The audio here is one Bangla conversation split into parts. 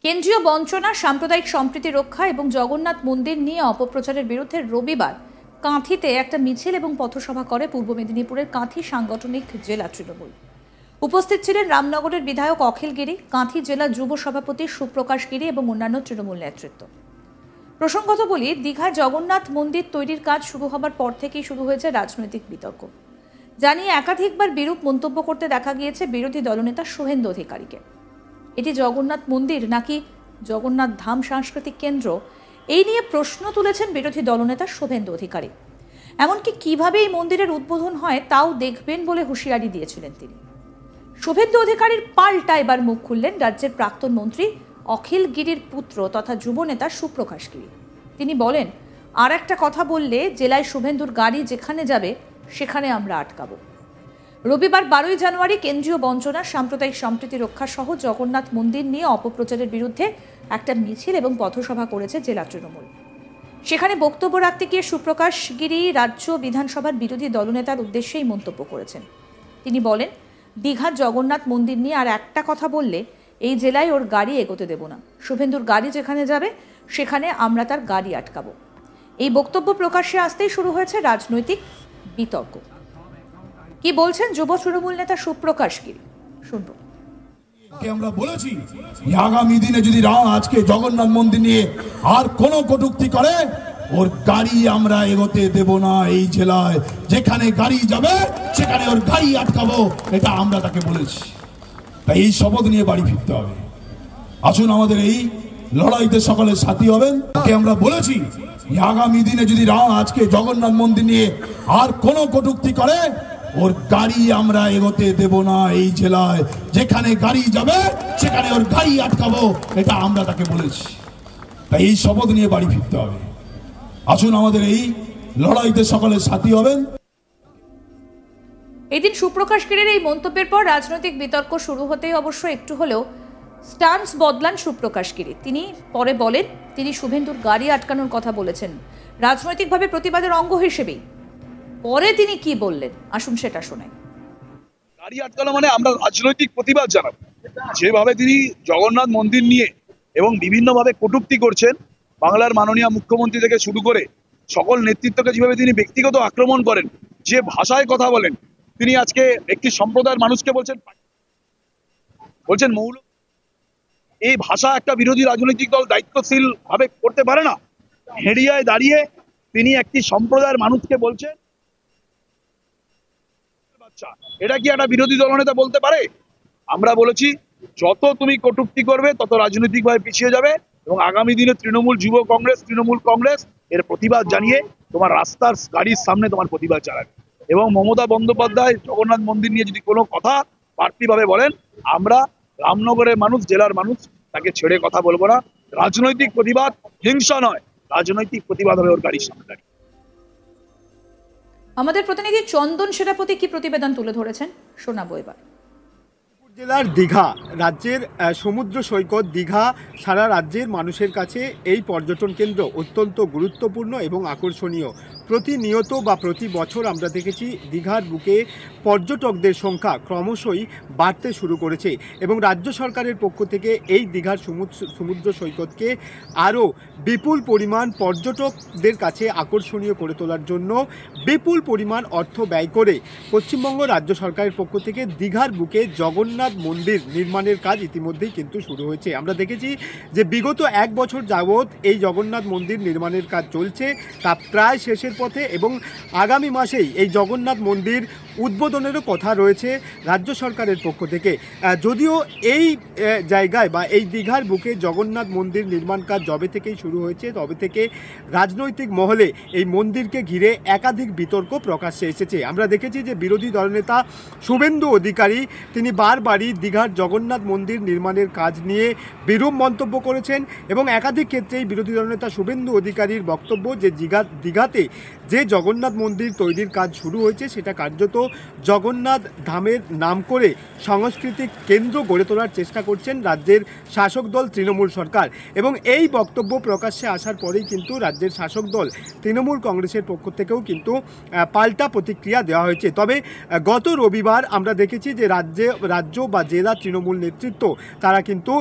কেন্দ্রীয় বঞ্চনা, সাম্প্রদায়িক সম্প্রীতি রক্ষা এবং জগন্নাথ মন্দির নিয়ে অপপ্রচারের বিরুদ্ধে রবিবার কাঁথিতে একটা মিছিল এবং পথসভা করে পূর্ব মেদিনীপুরের কাঁথি সাংগঠনিক জেলা তৃণমূল। উপস্থিত ছিলেন রামনগরের বিধায়ক অখিল গিরি, কাঁথি জেলা যুব সভাপতি সুপ্রকাশ গিরি এবং অন্যান্য তৃণমূল নেতৃত্ব। প্রসঙ্গত বলি, দীঘায় জগন্নাথ মন্দির তৈরির কাজ শুরু হবার পর থেকেই শুরু হয়েছে রাজনৈতিক বিতর্ক। জানিয়ে একাধিকবার বিরূপ মন্তব্য করতে দেখা গিয়েছে বিরোধী দলনেতা শুভেন্দু অধিকারীকে। এটি জগন্নাথ মন্দির নাকি জগন্নাথ ধাম সাংস্কৃতিক কেন্দ্র, এই নিয়ে প্রশ্ন তুলেছেন বিরোধী দলনেতা শুভেন্দু অধিকারী। এমনকি কিভাবে এই মন্দিরের উদ্বোধন হয় তাও দেখবেন বলে হুঁশিয়ারি দিয়েছিলেন তিনি। শুভেন্দু অধিকারীর পাল্টা এবার মুখ খুললেন রাজ্যের প্রাক্তন মন্ত্রী অখিল গিরির পুত্র তথা যুবনেতা সুপ্রকাশ গিরি। তিনি বলেন, আর একটা কথা বললে জেলায় শুভেন্দুর গাড়ি যেখানে যাবে সেখানে আমরা আটকাবো। রবিবার 12ই জানুয়ারি কেন্দ্রীয় বঞ্চনা, সাম্প্রদায়িক সম্প্রীতি রক্ষা সহ জগন্নাথ মন্দির নিয়ে অপপ্রচারের বিরুদ্ধে একটা মিছিল এবং পথসভা করেছে জেলা তৃণমূল। সেখানে বক্তব্য রাখতে গিয়ে সুপ্রকাশ গিরি রাজ্য বিধানসভার বিরোধী দলনেতার উদ্দেশ্যেই মন্তব্য করেছেন। তিনি বলেন, দীঘার জগন্নাথ মন্দির নিয়ে আর একটা কথা বললে এই জেলায় ওর গাড়ি এগোতে দেব না। শুভেন্দুর গাড়ি যেখানে যাবে সেখানে আমরা তার গাড়ি আটকাবো। এই বক্তব্য প্রকাশ্যে আসতেই শুরু হয়েছে রাজনৈতিক বিতর্ক। কি বলছেন যুব তৃণমূল নেতা সুপ্রকাশ গিরি, শুনবো। আমরা বলেছি আগামী দিনে যদি আজকে জগন্নাথ মন্দির নিয়ে আর কোন কটূক্তি করে ওর গাড়ি আমরা এগোতে দেব না। এই জেলায় যেখানে গাড়ি যাবে সেখানে ওর গাড়ি আটকাবো, এটা আমরা তাকে বলেছি। তাই এই শপথ নিয়ে বাড়ি ফিরতে হবে। আসুন আমাদের এই লড়াইতে সকলের সাথী হবেন। আমরা বলেছি আগামী দিনে যদি আজকে জগন্নাথ মন্দির নিয়ে আর কোন কটূক্তি করে ওর গাড়ি আমরা এগোতে দেব না। এই জেলায় যেখানে গাড়ি যাবে সেখানে ওর গাড়ি আটকাবো, এটা আমরা তাকে বলেছি। তাই এই শপথ নিয়ে বাড়ি ফিরতে হবে। আসুন আমাদের এই লড়াইতে সকলের সাথী হবেন। এদিন সুপ্রকাশ গিরির এই মন্তব্যের পর রাজনৈতিক বিতর্ক শুরু হতেই অবশ্য একটু হলেও স্ট্যান্স বদলান সুপ্রকাশ গিরি। তিনি পরে বলেন, তিনি শুভেন্দুর গাড়ি আটকানোর কথা বলেছেন রাজনৈতিকভাবে প্রতিবাদের অঙ্গ হিসেবেই। পরে তিনি কি বললেন আসুন সেটা শোনাই। গাড়ি আটকানো মানে আমরা রাজনৈতিক প্রতিবাদ জানাবো। যেভাবে তিনি জগন্নাথ মন্দির নিয়ে এবং বিভিন্নভাবে কটূক্তি করছেন, বাংলার মাননীয় মুখ্যমন্ত্রী থেকে শুরু করে সকল নেতৃত্বকে যেভাবে তিনি ব্যক্তিগত আক্রমণ করেন, যে ভাষায় কথা বলেন, তিনি আজকে একটি সম্প্রদায়ের মানুষকে বলছেন মৌল। এই ভাষা একটা বিরোধী রাজনৈতিক দল দায়িত্বশীল ভাবে করতে পারে না। হেডিয়ায় দাঁড়িয়ে তিনি একটি সম্প্রদায়ের মানুষকে বলছেন, এটা কি একটা বিরোধী দলনেতা বলতে পারে? আমরা বলেছি যত তুমি কটূক্তি করবে তত রাজনৈতিকভাবে পিছিয়ে যাবে এবং আগামী দিনে তৃণমূল যুব কংগ্রেস, তৃণমূল কংগ্রেস এর প্রতিবাদ জানিয়ে তোমার রাস্তার গাড়ির সামনে তোমার প্রতিবাদ চালাবে। এবং মমতা বন্দ্যোপাধ্যায় জগন্নাথ মন্দির নিয়ে যদি কোনো কথা বাড়তিভাবে বলেন, আমরা রামনগরের মানুষ, জেলার মানুষ তাকে ছেড়ে কথা বলবো না। রাজনৈতিক প্রতিবাদ হিংসা নয়, রাজনৈতিক প্রতিবাদ হবে ওর গাড়ির সামনে দাঁড়িয়ে। আমাদের প্রতিনিধি চন্দন সেনাপতি কি প্রতিবেদন তুলে ধরেছেন শোনাবো এবার। জেলার দীঘা, রাজ্যের সমুদ্র সৈকত দীঘা সারা রাজ্যের মানুষের কাছে এই পর্যটন কেন্দ্র অত্যন্ত গুরুত্বপূর্ণ এবং আকর্ষণীয়। প্রতিনিয়ত বা প্রতি বছর আমরা দেখেছি দীঘার বুকে পর্যটকদের সংখ্যা ক্রমশই বাড়তে শুরু করেছে এবং রাজ্য সরকারের পক্ষ থেকে এই দীঘার সমুদ্র সৈকতকে আরও বিপুল পরিমাণ পর্যটকদের কাছে আকর্ষণীয় করে তোলার জন্য বিপুল পরিমাণ অর্থ ব্যয় করে পশ্চিমবঙ্গ রাজ্য সরকারের পক্ষ থেকে দীঘার বুকে জগন্নাথ মন্দির নির্মাণের কাজ ইতিমধ্যেই কিন্তু শুরু হয়েছে। আমরা দেখেছি যে বিগত 1 বছর যাবৎ এই জগন্নাথ মন্দির নির্মাণের কাজ চলছে, তা প্রায় শেষের পথে এবং আগামী মাসেই এই জগন্নাথ মন্দির উদ্বোধনেরও কথা রয়েছে রাজ্য সরকারের পক্ষ থেকে। যদিও এই জায়গায় বা এই দীঘার বুকে জগন্নাথ মন্দির নির্মাণ কাজ যবে থেকেই শুরু হয়েছে তবে থেকে রাজনৈতিক মহলে এই মন্দিরকে ঘিরে একাধিক বিতর্ক প্রকাশ্যে এসেছে। আমরা দেখেছি যে বিরোধী দলনেতা শুভেন্দু অধিকারী তিনি বারবারই দীঘার জগন্নাথ মন্দির নির্মাণের কাজ নিয়ে বিরূপ মন্তব্য করেছেন এবং একাধিক ক্ষেত্রেই বিরোধী দলনেতা শুভেন্দু অধিকারীর বক্তব্য যে দীঘাতে যে জগন্নাথ মন্দির তৈরির কাজ শুরু হয়েছে সেটা কার্যত জগন্নাথ ধামের নাম করে সাংস্কৃতিক কেন্দ্র গড়ে তোলার চেষ্টা করছেন রাজ্যের শাসক দল তৃণমূল সরকার। এবং এই বক্তব্য প্রকাশ্যে আসার পরেই কিন্তু রাজ্যের শাসক দল তৃণমূল কংগ্রেসের পক্ষ থেকেও কিন্তু পাল্টা প্রতিক্রিয়া দেওয়া হয়েছে। তবে গত রবিবার আমরা দেখেছি যে রাজ্য বা জেলা তৃণমূল নেতৃত্ব তারা কিন্তু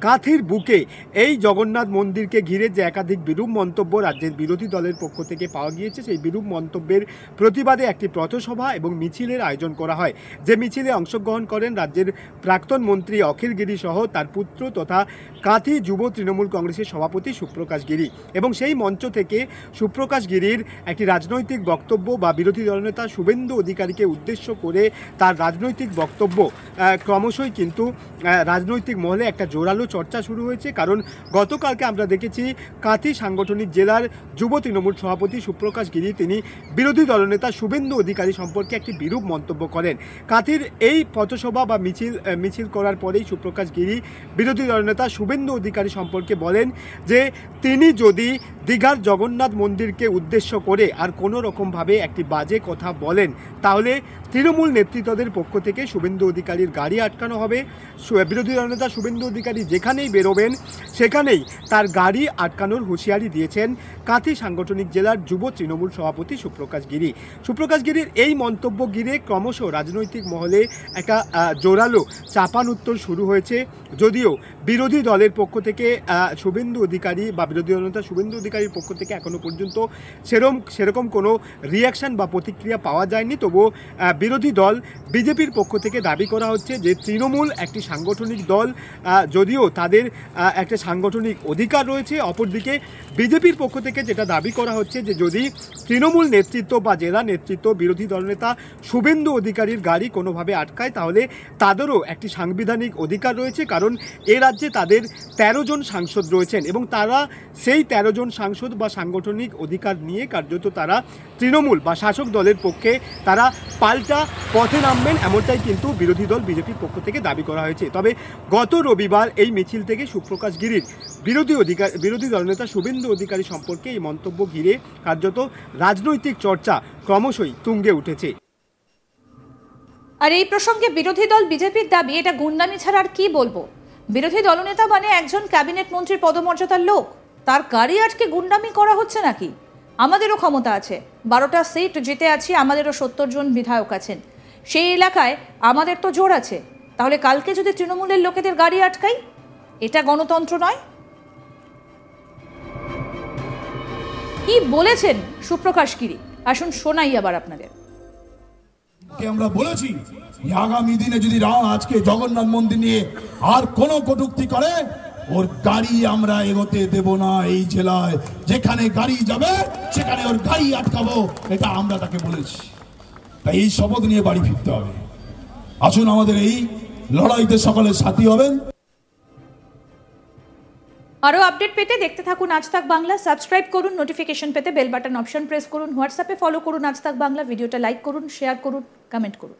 কাঁথির বুকে এই জগন্নাথ মন্দিরকে ঘিরে যে একাধিক বিরূপ মন্তব্য রাজ্যের বিরোধী দলের পক্ষ থেকে পাওয়া গিয়েছে, সেই বিরূপ মন্তব্যের প্রতিবাদে একটি পথসভা এবং মিছিলের আয়োজন করা হয়। যে মিছিলে অংশগ্রহণ করেন রাজ্যের প্রাক্তন মন্ত্রী অখিল গিরি সহ তার পুত্র তথা কাঁথি যুব তৃণমূল কংগ্রেসের সভাপতি সুপ্রকাশ গিরি। এবং সেই মঞ্চ থেকে সুপ্রকাশ গিরির একটি রাজনৈতিক বক্তব্য বা বিরোধী দলনেতা শুভেন্দু অধিকারীকে উদ্দেশ্য করে তার রাজনৈতিক বক্তব্য ক্রমশই কিন্তু রাজনৈতিক মহলে একটা জোরালো চর্চা শুরু হয়েছে। কারণ গতকালকে আমরা দেখেছি কাঁথি সাংগঠনিক জেলার যুব তৃণমূল সভাপতি সুপ্রকাশ গিরি তিনি বিরোধী দলনেতা শুভেন্দু অধিকারী সম্পর্কে একটি বিরূপ মন্তব্য করেন। কাঁথির এই পথসভা বা মিছিল করার পরেই সুপ্রকাশ গিরি বিরোধী দলনেতা শুভেন্দু অধিকারী সম্পর্কে বলেন যে তিনি যদি দীঘার জগন্নাথ মন্দিরকে উদ্দেশ্য করে আর কোনো রকমভাবে একটি বাজে কথা বলেন তাহলে তৃণমূল নেতৃত্বদের পক্ষ থেকে শুভেন্দু অধিকারীর গাড়ি আটকানো হবে। বিরোধী দলনেতা শুভেন্দু অধিকারী যেখানেই বেরোবেন সেখানেই তার গাড়ি আটকানোর হুঁশিয়ারি দিয়েছেন কাঁথি সাংগঠনিক জেলার যুব তৃণমূল সভাপতি সুপ্রকাশ গিরি। সুপ্রকাশ গিরির এই মন্তব্য ঘিরে ক্রমশ রাজনৈতিক মহলে একটা জোরালো চাপানুত্তর শুরু হয়েছে। যদিও বিরোধী দলের পক্ষ থেকে শুভেন্দু অধিকারী বা বিরোধী দলনেতা শুভেন্দু অধিকারীর পক্ষ থেকে এখনো পর্যন্ত সেরকম কোনো রিয়াকশন বা প্রতিক্রিয়া পাওয়া যায়নি, তবুও বিরোধী দল বিজেপির পক্ষ থেকে দাবি করা হচ্ছে যে তৃণমূল একটি সাংগঠনিক দল, যদিও তাদের একটা সাংগঠনিক অধিকার রয়েছে। অপরদিকে বিজেপির পক্ষ থেকে যেটা দাবি করা হচ্ছে যে যদি তৃণমূল নেতৃত্ব বা জেলা নেতৃত্ব বিরোধী দলনেতা শুভেন্দু অধিকারীর গাড়ি কোনোভাবে আটকায় তাহলে তাদেরও একটি সাংবিধানিক অধিকার রয়েছে। কারণ এ রাজ্যে তাদের 13 জন সাংসদ রয়েছেন এবং তারা সেই 13 জন সাংসদ বা সাংগঠনিক অধিকার নিয়ে কার্যত তারা তৃণমূল বা শাসক দলের পক্ষে তারা পাল্টা পথে নামবেন, এমনটাই কিন্তু বিরোধী দল বিজেপির পক্ষ থেকে দাবি করা হয়েছে। তবে গত রবিবার এই মিছিল থেকে সুপ্রকাশ গিরির বিরোধী দলনেতা শুভেন্দু অধিকারী সম্পর্কে এই মন্তব্য ঘিরে কার্যত রাজনৈতিক চর্চা ক্রমশই তুঙ্গে উঠেছে। আর এই প্রসঙ্গে বিরোধী দল বিজেপির দাবি এটা গুন্ডামি ছাড়া আর কি বলবো। বিরোধী দলনেতা মানে একজন ক্যাবিনেট মন্ত্রীর পদমর্যাদার লোক, তার গাড়ি আটকে গুন্ডামি করা হচ্ছে নাকি? আমাদেরও ক্ষমতা আছে, 12টা সিট জিতে আছি, আমাদেরও 70 জন বিধায়ক আছেন, সেই এলাকায় আমাদের তো জোর আছে। তাহলে কালকে যদি তৃণমূলের লোকেদের গাড়ি আটকাই, এটা গণতন্ত্র নয়? কি বলেছেন সুপ্রকাশ গিরি, আসুন শোনাই আবার আপনাদের। আমরা বলেছি আগামী দিনে যদি আজকে জগন্নাথ মন্দির নিয়ে আর কোনো কটূক্তি করে ওর গাড়ি আমরা এগোতে দেব না এই জেলায়, যেখানে গাড়ি যাবে সেখানে ওর গাড়ি আটকাবো, এটা আমরা তাকে বলেছি। তাই এই শপথ নিয়ে বাড়ি ফিরতে হবে। আসুন আমাদের এই লড়াইতে সকলের সাথী হবেন। আরও আপডেট পেতে দেখতে থাকুন আজ তাক বাংলা, সাবস্ক্রাইব করুন, নোটিফিকেশন পেতে বেল বাটন অপশন প্রেস করুন, হোয়াটসঅ্যাপে ফলো করুন আজ তাক বাংলা, ভিডিওটা লাইক করুন, শেয়ার করুন, কমেন্ট করুন।